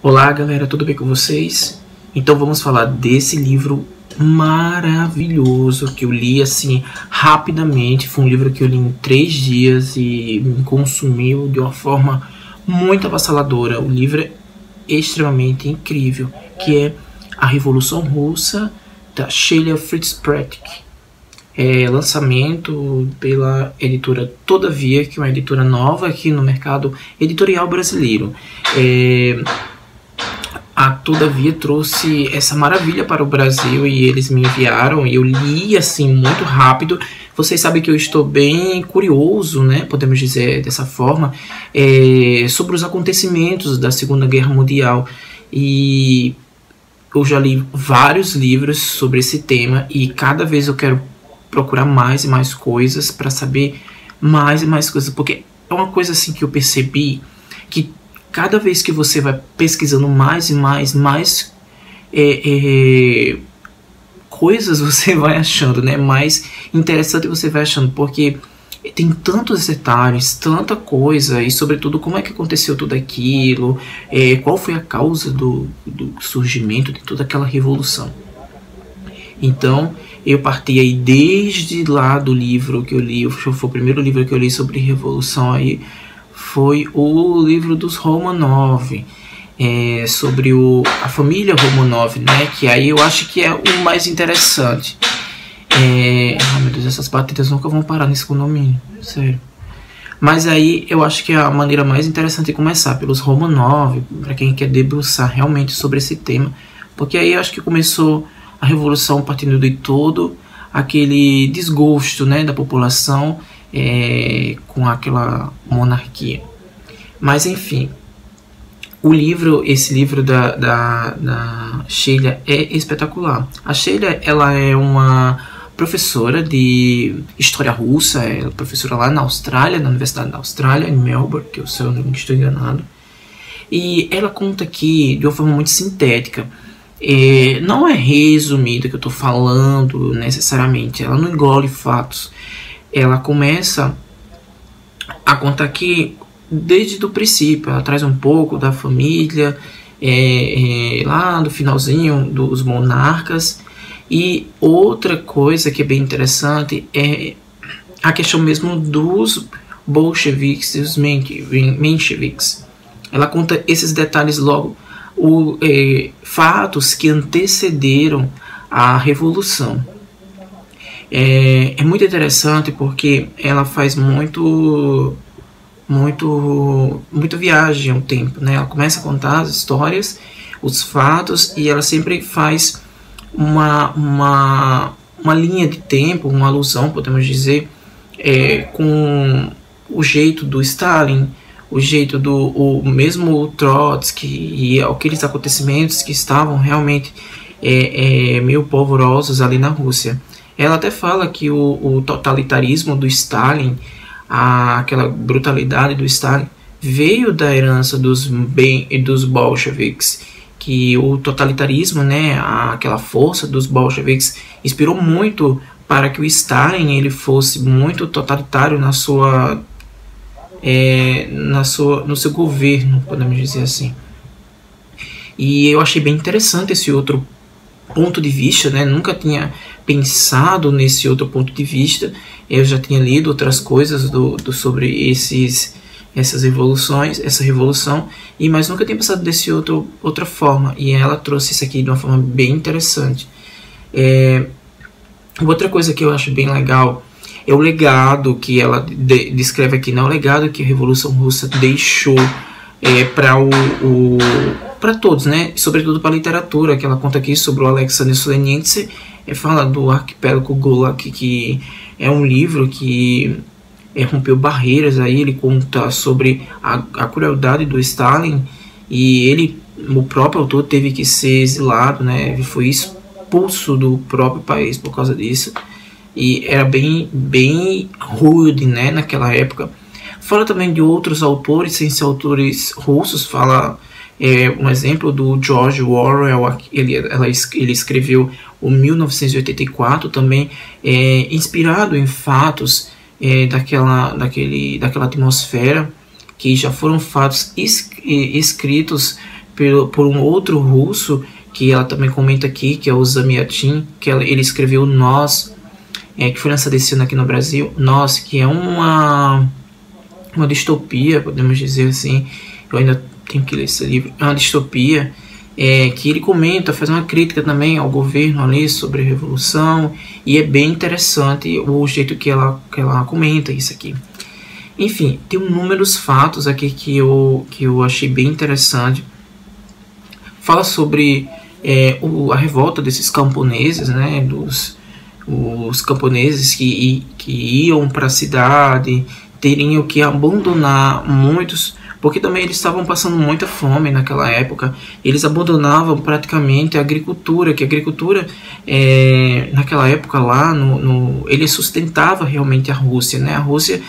Olá galera, tudo bem com vocês? Então vamos falar desse livro maravilhoso que eu li assim rapidamente. Foi um livro que eu li em 3 dias e me consumiu de uma forma muito avassaladora. O livro é extremamente incrível, que é A Revolução Russa, da Sheila Fitzpatrick. É lançamento pela editora Todavia, que é uma editora nova aqui no mercado editorial brasileiro. A Todavia trouxe essa maravilha para o Brasil e eles me enviaram e eu li assim muito rápido. Vocês sabem que eu estou bem curioso, né, podemos dizer dessa forma, sobre os acontecimentos da Segunda Guerra Mundial, e eu já li vários livros sobre esse tema e cada vez eu quero procurar mais e mais coisas para saber mais e mais coisas, porque é uma coisa assim que eu percebi que cada vez que você vai pesquisando mais e mais coisas você vai achando, né? Mais interessante você vai achando, porque tem tantos detalhes, tanta coisa, e sobretudo como é que aconteceu tudo aquilo, qual foi a causa do surgimento de toda aquela revolução. Então eu parti aí desde lá do livro que eu li, foi o primeiro livro que eu li sobre revolução aí, foi o livro dos Romanov, sobre a família Romanov, né? Que aí eu acho que é o mais interessante. Oh meu Deus, essas batidas nunca vão parar nesse condomínio, sério. Mas aí eu acho que a maneira mais interessante é começar pelos Romanov, para quem quer debruçar realmente sobre esse tema, porque aí eu acho que começou a revolução partindo de todo aquele desgosto, né, da população com aquela monarquia. Mas enfim, esse livro da Sheila é espetacular. A Sheila, ela é uma professora de história russa, ela é professora lá na Austrália, na Universidade da Austrália, em Melbourne, que se eu não estou enganado. E ela conta aqui de uma forma muito sintética. Não é resumido que eu estou falando necessariamente, ela não engole fatos. Ela começa a contar aqui desde o princípio, ela traz um pouco da família, lá do finalzinho dos monarcas. E outra coisa que é bem interessante é a questão mesmo dos bolcheviques e os mencheviques. Ela conta esses detalhes logo, fatos que antecederam a revolução. É muito interessante porque ela faz muita viagem ao tempo, né? Ela começa a contar as histórias, os fatos, e ela sempre faz uma linha de tempo, uma alusão, podemos dizer, com o jeito do Stalin, o jeito do mesmo Trotsky e aqueles acontecimentos que estavam realmente meio polvorosos ali na Rússia. Ela até fala que o totalitarismo do Stalin, aquela brutalidade do Stalin, veio da herança dos bolcheviques, que o totalitarismo, né, aquela força dos bolcheviques, inspirou muito para que o Stalin ele fosse muito totalitário no seu governo, podemos dizer assim. E eu achei bem interessante esse outro ponto de vista, né? Nunca tinha pensado nesse outro ponto de vista. Eu já tinha lido outras coisas sobre essas revoluções, essa revolução, mas nunca tinha pensado desse outra forma. E ela trouxe isso aqui de uma forma bem interessante. Outra coisa que eu acho bem legal é o legado que ela descreve aqui, não, o legado que a Revolução Russa deixou para todos, né? Sobretudo para a literatura, que ela conta aqui sobre o Alexander Solzhenitsyn, fala do Arquipélago Gulag, que é um livro que rompeu barreiras. Aí ele conta sobre a crueldade do Stalin, e o próprio autor teve que ser exilado, né? Ele foi expulso do próprio país por causa disso, e era bem rude, né, naquela época. Fala também de outros autores, sem ser autores russos. Fala um exemplo do George Orwell, ele escreveu o 1984, também inspirado em fatos daquela atmosfera, que já foram fatos escritos por um outro russo, que ela também comenta aqui, que é o Zamyatin, que ele escreveu Nós, que foi lançado esse ano aqui no Brasil. Nós, que é uma distopia, podemos dizer assim. Eu ainda tenho que ler esse livro. É uma distopia que ele comenta, faz uma crítica também ao governo ali sobre a revolução, e é bem interessante o jeito que ela comenta isso aqui. Enfim, tem inúmeros fatos aqui que eu achei bem interessante. Fala sobre a revolta desses camponeses, né, os camponeses que iam para a cidade, teriam que abandonar muitos, porque também eles estavam passando muita fome naquela época. Eles abandonavam praticamente a agricultura, que a agricultura naquela época lá, ele sustentava realmente a Rússia, né? A Rússia,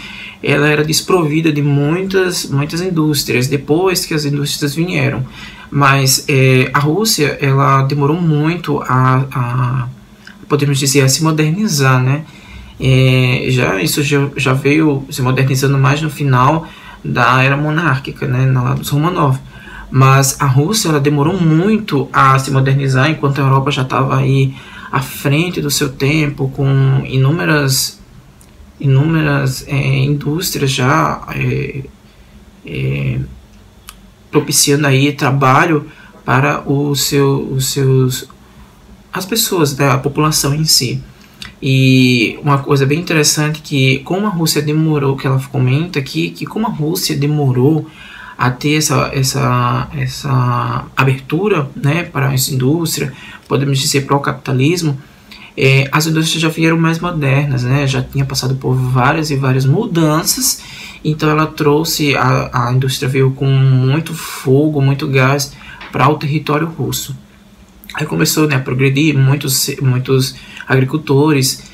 ela era desprovida de muitas indústrias, depois que as indústrias vieram. Mas a Rússia, ela demorou muito podemos dizer, a se modernizar, né? Isso já veio se modernizando mais no final da era monárquica, né, lá dos Romanov. Mas a Rússia, ela demorou muito a se modernizar, enquanto a Europa já estava aí à frente do seu tempo, com inúmeras indústrias já propiciando aí trabalho para as pessoas, né, a população em si. E uma coisa bem interessante, que como a Rússia demorou, que ela comenta aqui, que como a Rússia demorou a ter essa abertura, né, para as indústrias, podemos dizer para o capitalismo, as indústrias já vieram mais modernas, né, já tinha passado por várias e várias mudanças. Então ela trouxe, a indústria veio com muito fogo, muito gás para o território russo. Aí começou, né, a progredir, muitos agricultores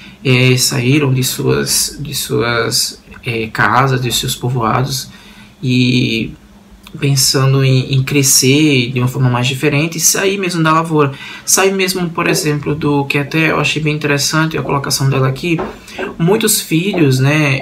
saíram de suas casas, de seus povoados, e pensando em crescer de uma forma mais diferente e sair mesmo da lavoura. Sair mesmo, por exemplo, do que até eu achei bem interessante a colocação dela aqui, muitos filhos, né,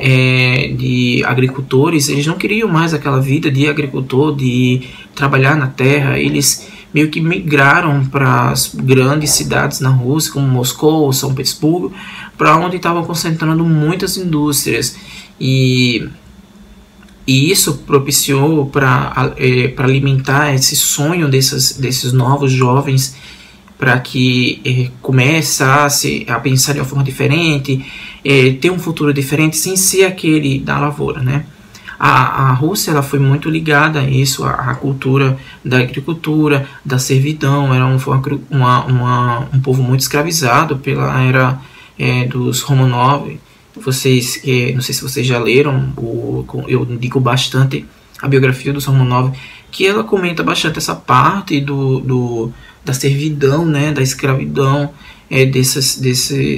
de agricultores, eles não queriam mais aquela vida de agricultor, de trabalhar na terra. Eles meio que migraram para as grandes cidades na Rússia, como Moscou, São Petersburgo, para onde estavam concentrando muitas indústrias. E isso propiciou para alimentar esse sonho desses novos jovens, para que começasse a pensar de uma forma diferente, ter um futuro diferente, sem ser aquele da lavoura, né? A Rússia, ela foi muito ligada a isso, a cultura da agricultura, da servidão. Era um povo muito escravizado pela era dos Romanov. Vocês, não sei se vocês já leram, eu indico bastante a biografia dos Romanov, que ela comenta bastante essa parte da servidão, né, da escravidão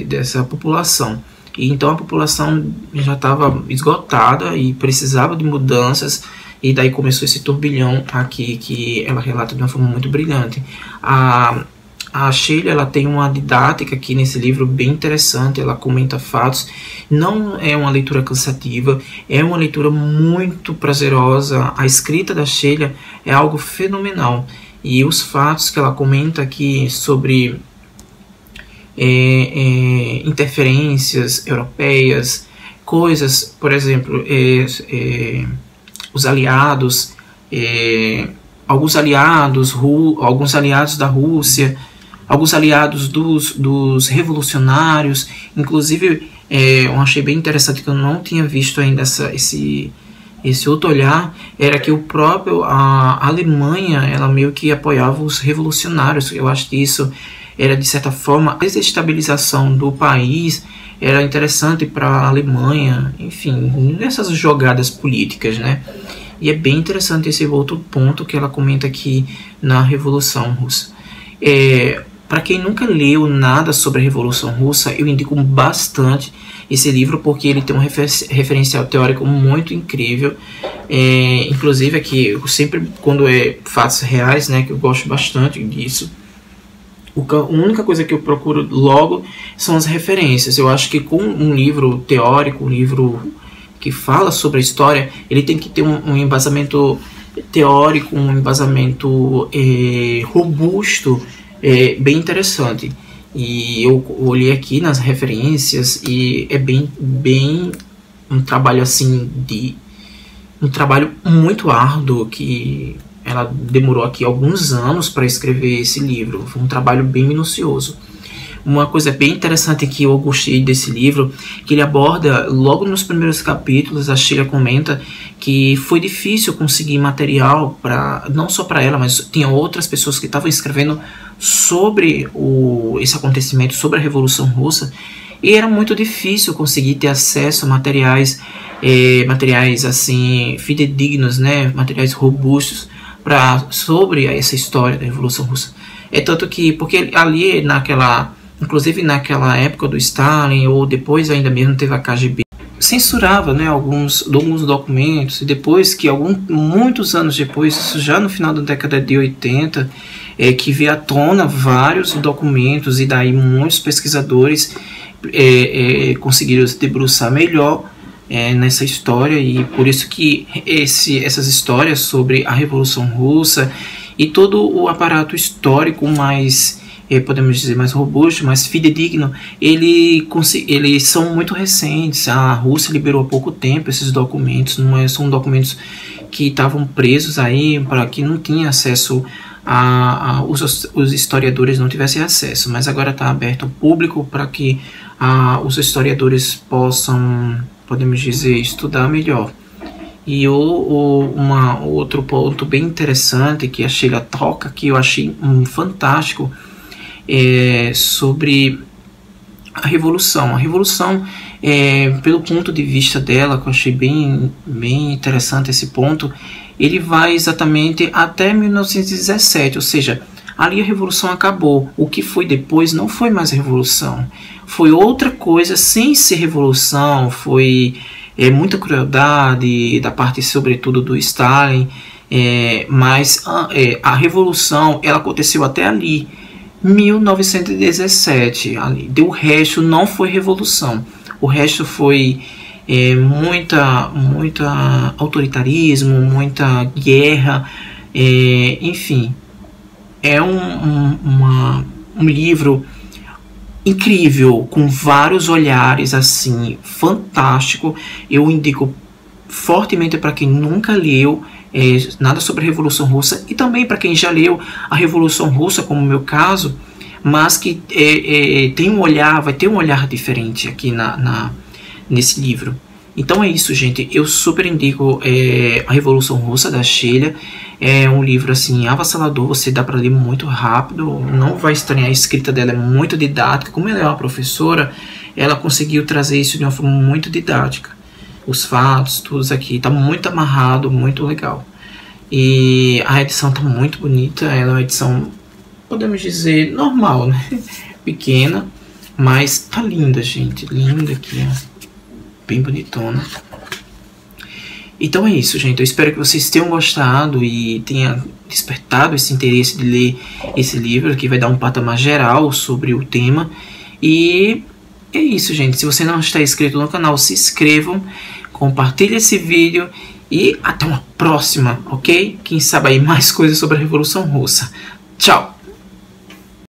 dessa população. E então a população já estava esgotada e precisava de mudanças, e daí começou esse turbilhão aqui que ela relata de uma forma muito brilhante. A Sheila, ela tem uma didática aqui nesse livro bem interessante, ela comenta fatos. Não é uma leitura cansativa, é uma leitura muito prazerosa. A escrita da Sheila é algo fenomenal, e os fatos que ela comenta aqui sobre interferências europeias, coisas, por exemplo, os aliados, alguns aliados da Rússia, alguns aliados dos revolucionários. Inclusive, eu achei bem interessante, que eu não tinha visto ainda esse outro olhar, era que a Alemanha, ela meio que apoiava os revolucionários. Eu acho que isso era, de certa forma, a desestabilização do país era interessante para a Alemanha, enfim, nessas jogadas políticas, né? E é bem interessante esse outro ponto que ela comenta aqui na Revolução Russa. Para quem nunca leu nada sobre a Revolução Russa, eu indico bastante esse livro, porque ele tem um referencial teórico muito incrível. Inclusive aqui, eu sempre, quando é fatos reais, né, que eu gosto bastante disso, a única coisa que eu procuro logo são as referências. Eu acho que com um livro teórico, um livro que fala sobre a história, ele tem que ter um embasamento teórico, um embasamento robusto, bem interessante. E eu olhei aqui nas referências e é bem um trabalho assim um trabalho muito árduo, que ela demorou aqui alguns anos para escrever esse livro. Foi um trabalho bem minucioso. Uma coisa bem interessante que eu gostei desse livro, que ele aborda logo nos primeiros capítulos. A Sheila comenta que foi difícil conseguir material não só para ela, mas tinha outras pessoas que estavam escrevendo sobre esse acontecimento, sobre a Revolução Russa, e era muito difícil conseguir ter acesso a materiais assim fidedignos, né, materiais robustos sobre essa história da Revolução Russa. É tanto que, porque ali inclusive naquela época do Stalin, ou depois ainda mesmo teve a KGB, censurava, né, alguns documentos, e depois que muitos anos depois, isso já no final da década de 80, que veio à tona vários documentos, e daí muitos pesquisadores conseguiram se debruçar melhor nessa história, e por isso que essas histórias sobre a Revolução Russa e todo o aparato histórico mais, podemos dizer, mais robusto, mais fidedigno, eles são muito recentes. A Rússia liberou há pouco tempo esses documentos, são documentos que estavam presos aí, para que não tinha acesso os historiadores não tivessem acesso, mas agora está aberto ao público para que os historiadores possam, podemos dizer, estudar melhor. E outro ponto bem interessante que a Sheila toca, que eu achei fantástico, sobre a Revolução. A Revolução, pelo ponto de vista dela, que eu achei bem interessante esse ponto, ele vai exatamente até 1917, ou seja, ali a Revolução acabou. O que foi depois não foi mais Revolução, foi outra coisa sem ser Revolução, foi muita crueldade da parte, sobretudo, do Stalin, mas a Revolução, ela aconteceu até ali, 1917, ali. O resto não foi Revolução, o resto foi muita autoritarismo, muita guerra, enfim. É um livro incrível, com vários olhares, assim, fantástico. Eu indico fortemente para quem nunca leu nada sobre a Revolução Russa, e também para quem já leu a Revolução Russa, como o meu caso, mas que vai ter um olhar diferente aqui nesse livro. Então é isso, gente. Eu super indico a Revolução Russa, da Sheila. É um livro assim avassalador, você dá para ler muito rápido, não vai estranhar. A escrita dela é muito didática. Como ela é uma professora, ela conseguiu trazer isso de uma forma muito didática. Os fatos, tudo aqui, está muito amarrado, muito legal. E a edição está muito bonita. Ela é uma edição, podemos dizer, normal, né? Pequena, mas tá linda, gente. Linda aqui, ó. Bem bonitona. Então é isso, gente. Eu espero que vocês tenham gostado e tenha despertado esse interesse de ler esse livro, que vai dar um patamar geral sobre o tema. E é isso, gente. Se você não está inscrito no canal, se inscrevam, compartilhe esse vídeo e até uma próxima, ok? Quem sabe aí mais coisas sobre a Revolução Russa. Tchau!